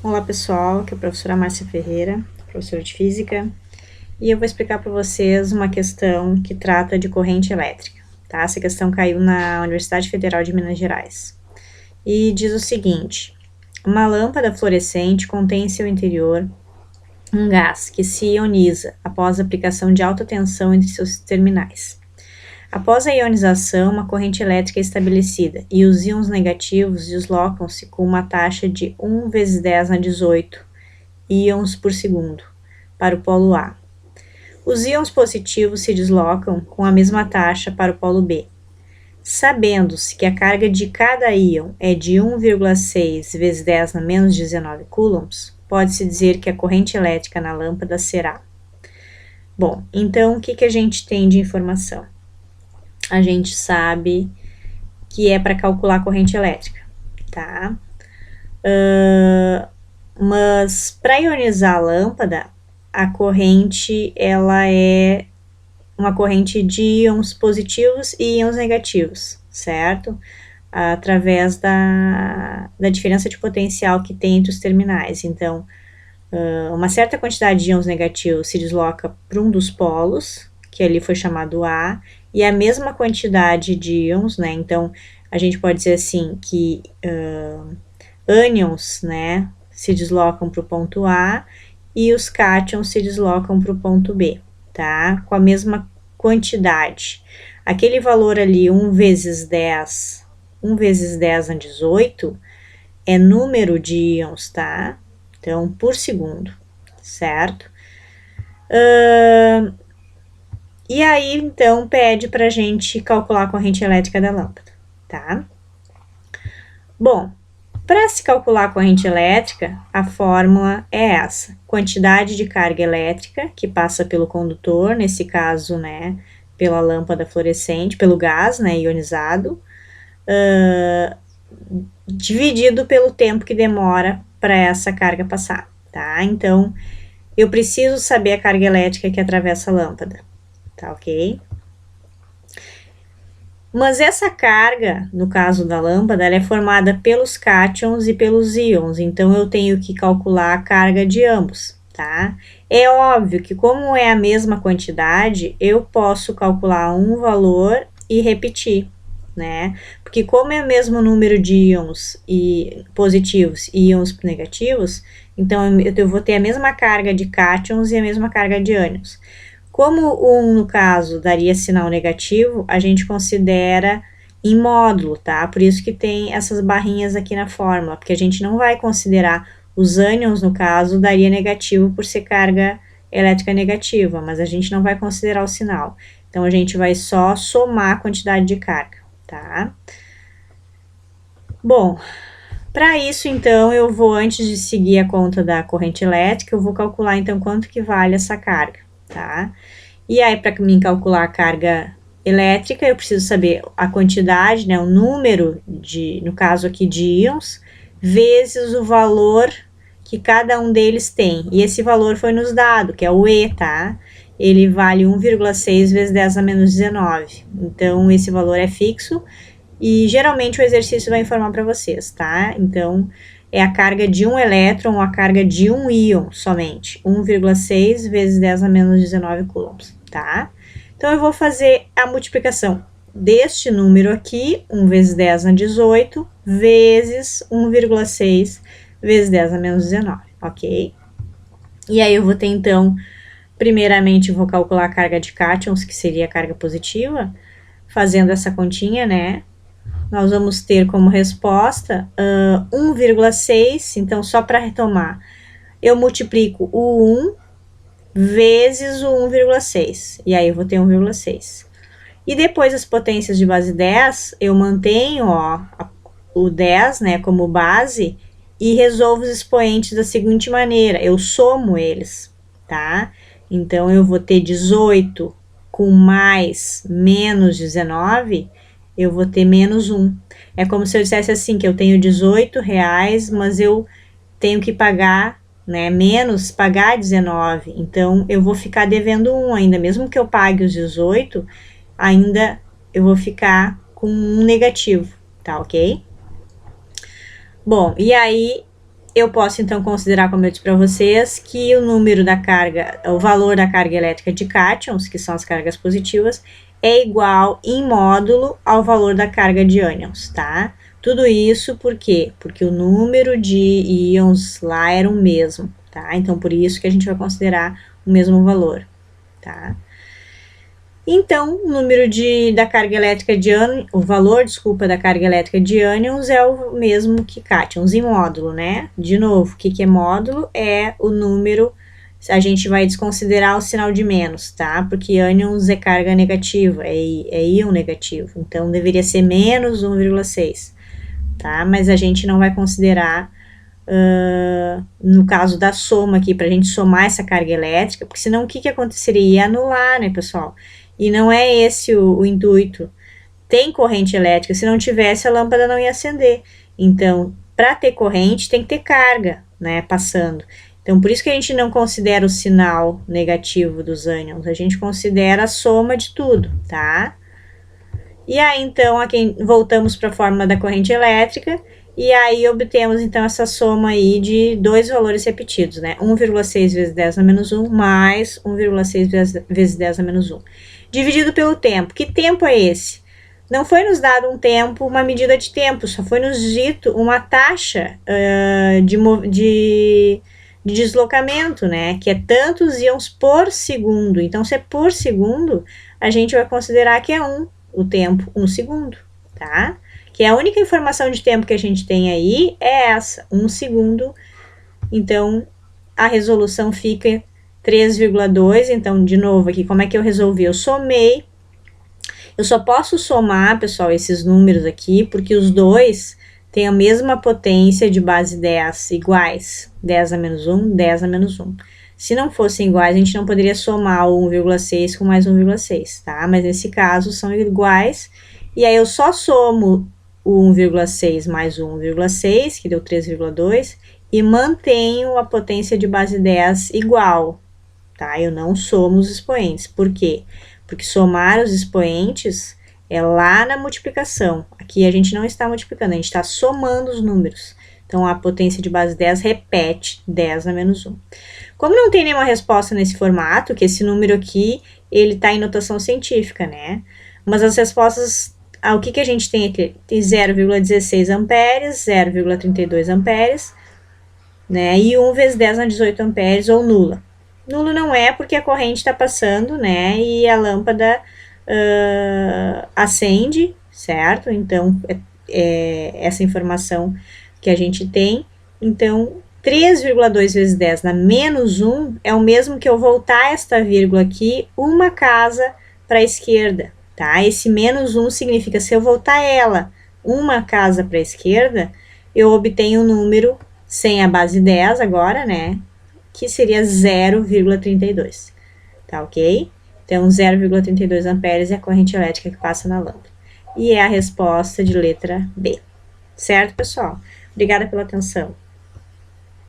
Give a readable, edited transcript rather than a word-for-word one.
Olá pessoal, aqui é a professora Márcia Ferreira, professora de Física, e eu vou explicar para vocês uma questão que trata de corrente elétrica, tá? Essa questão caiu na Universidade Federal de Minas Gerais. E diz o seguinte: uma lâmpada fluorescente contém em seu interior um gás que se ioniza após a aplicação de alta tensão entre seus terminais. Após a ionização, uma corrente elétrica é estabelecida e os íons negativos deslocam-se com uma taxa de 1 vezes 10 na 18 íons por segundo para o polo A. Os íons positivos se deslocam com a mesma taxa para o polo B. Sabendo-se que a carga de cada íon é de 1,6 vezes 10 na menos 19 coulombs, pode-se dizer que a corrente elétrica na lâmpada será. Bom, então o que a gente tem de informação? A gente sabe que é para calcular a corrente elétrica, tá? Mas para ionizar a lâmpada, a corrente ela é uma corrente de íons positivos e íons negativos, certo? Através da diferença de potencial que tem entre os terminais. Então, uma certa quantidade de íons negativos se desloca para um dos polos, que ali foi chamado A, e a mesma quantidade de íons, né? Então, a gente pode dizer assim que ânions, né, se deslocam para o ponto A e os cátions se deslocam para o ponto B, tá? Com a mesma quantidade. Aquele valor ali, 1 vezes 10 na 18, é número de íons, tá? Então, por segundo, certo? E aí, então, pede para a gente calcular a corrente elétrica da lâmpada, tá? Bom, para se calcular a corrente elétrica, a fórmula é essa: quantidade de carga elétrica que passa pelo condutor, nesse caso, né, pela lâmpada fluorescente, pelo gás, né, ionizado, dividido pelo tempo que demora para essa carga passar, tá? Então, eu preciso saber a carga elétrica que atravessa a lâmpada, tá ok? Mas essa carga, no caso da lâmpada, ela é formada pelos cátions e pelos íons, então eu tenho que calcular a carga de ambos, tá? É óbvio que, como é a mesma quantidade, eu posso calcular um valor e repetir, né? Porque como é o mesmo número de íons e positivos e íons negativos, então eu vou ter a mesma carga de cátions e a mesma carga de ânions. Como um, no caso, daria sinal negativo, a gente considera em módulo, tá? Por isso que tem essas barrinhas aqui na fórmula, porque a gente não vai considerar os ânions, no caso, daria negativo por ser carga elétrica negativa, mas a gente não vai considerar o sinal. Então, a gente vai só somar a quantidade de carga, tá? Bom, para isso, então, eu vou, antes de seguir a conta da corrente elétrica, eu vou calcular, então, quanto que vale essa carga, tá? E aí, para mim calcular a carga elétrica, eu preciso saber a quantidade, né, o número de, no caso aqui, de íons, vezes o valor que cada um deles tem. E esse valor foi nos dado, que é o E, tá? Ele vale 1,6 vezes 10 a menos 19. Então, esse valor é fixo e geralmente o exercício vai informar para vocês, tá? Então, é a carga de um elétron ou a carga de um íon somente, 1,6 vezes 10 a menos 19 coulombs, tá? Então, eu vou fazer a multiplicação deste número aqui, 1 vezes 10 na 18, vezes 1,6 vezes 10 a menos 19, ok? E aí, eu vou ter, então, primeiramente, vou calcular a carga de cátions, que seria a carga positiva, fazendo essa continha, né? Nós vamos ter como resposta 1,6, então só para retomar, eu multiplico o 1 vezes o 1,6, e aí eu vou ter 1,6. E depois as potências de base 10, eu mantenho o 10, né, como base, e resolvo os expoentes da seguinte maneira, eu somo eles, tá? Então, eu vou ter 18 com mais menos 19, eu vou ter menos 1. É como se eu dissesse assim, que eu tenho 18 reais, mas eu tenho que pagar, né, menos pagar 19. Então, eu vou ficar devendo 1 ainda, mesmo que eu pague os 18, ainda eu vou ficar com um negativo, tá ok? Bom, e aí eu posso então considerar, como eu disse para vocês, que o número da carga, o valor da carga elétrica de cátions, que são as cargas positivas, é igual em módulo ao valor da carga de ânions, tá? Tudo isso por quê? Porque o número de íons lá era o mesmo, tá? Então, por isso que a gente vai considerar o mesmo valor, tá? Então, o número da carga elétrica de ânions, o valor, desculpa, da carga elétrica de ânions é o mesmo que cátions em módulo, né? De novo, o que é módulo? É o número, a gente vai desconsiderar o sinal de menos, tá? Porque ânions é carga negativa, é íon negativo, então deveria ser menos 1,6, tá? Mas a gente não vai considerar, no caso da soma aqui, para a gente somar essa carga elétrica, porque senão o que aconteceria? Ia anular, né, pessoal? E não é esse o intuito. Tem corrente elétrica, se não tivesse a lâmpada não ia acender. Então, para ter corrente tem que ter carga, né, passando. Então, por isso que a gente não considera o sinal negativo dos ânions, a gente considera a soma de tudo, tá? E aí, então, aqui voltamos para a fórmula da corrente elétrica, e aí obtemos, então, essa soma aí de dois valores repetidos, né? 1,6 vezes 10 a menos 1, mais 1,6 vezes 10 a menos 1. Dividido pelo tempo. Que tempo é esse? Não foi nos dado um tempo, uma medida de tempo, só foi nos dito uma taxa de deslocamento, né? Que é tantos íons por segundo. Então, se é por segundo, a gente vai considerar que é o tempo, 1 segundo, tá? Que a única informação de tempo que a gente tem aí é essa, 1 segundo. Então, a resolução fica 3,2. Então, de novo aqui, como é que eu resolvi? Eu somei. Eu só posso somar, pessoal, esses números aqui, porque os dois têm a mesma potência de base 10, iguais. 10 a menos 1, 10 a menos 1. Se não fossem iguais, a gente não poderia somar o 1,6 com mais 1,6, tá? Mas nesse caso são iguais. E aí eu só somo o 1,6 mais o 1,6, que deu 3,2, e mantenho a potência de base 10 igual, tá? Eu não somo os expoentes. Por quê? Porque somar os expoentes é lá na multiplicação. Aqui a gente não está multiplicando, a gente está somando os números. Então, a potência de base 10 repete 10 a menos 1. Como não tem nenhuma resposta nesse formato, que esse número aqui, ele está em notação científica, né? Mas as respostas, o que a gente tem aqui? Tem 0,16 amperes, 0,32 amperes, né? E 1 vezes 10 a 18 amperes, ou nula. Nulo não é porque a corrente está passando, né? E a lâmpada acende, certo? Então, essa informação que a gente tem. Então, 3,2 vezes 10 na menos 1 é o mesmo que eu voltar esta vírgula aqui uma casa para a esquerda, tá? Esse menos 1 significa, se eu voltar ela uma casa para a esquerda, eu obtenho um número sem a base 10 agora, né? Que seria 0,32, tá ok? Então, 0,32 amperes é a corrente elétrica que passa na lâmpada. E é a resposta de letra B. Certo, pessoal? Obrigada pela atenção.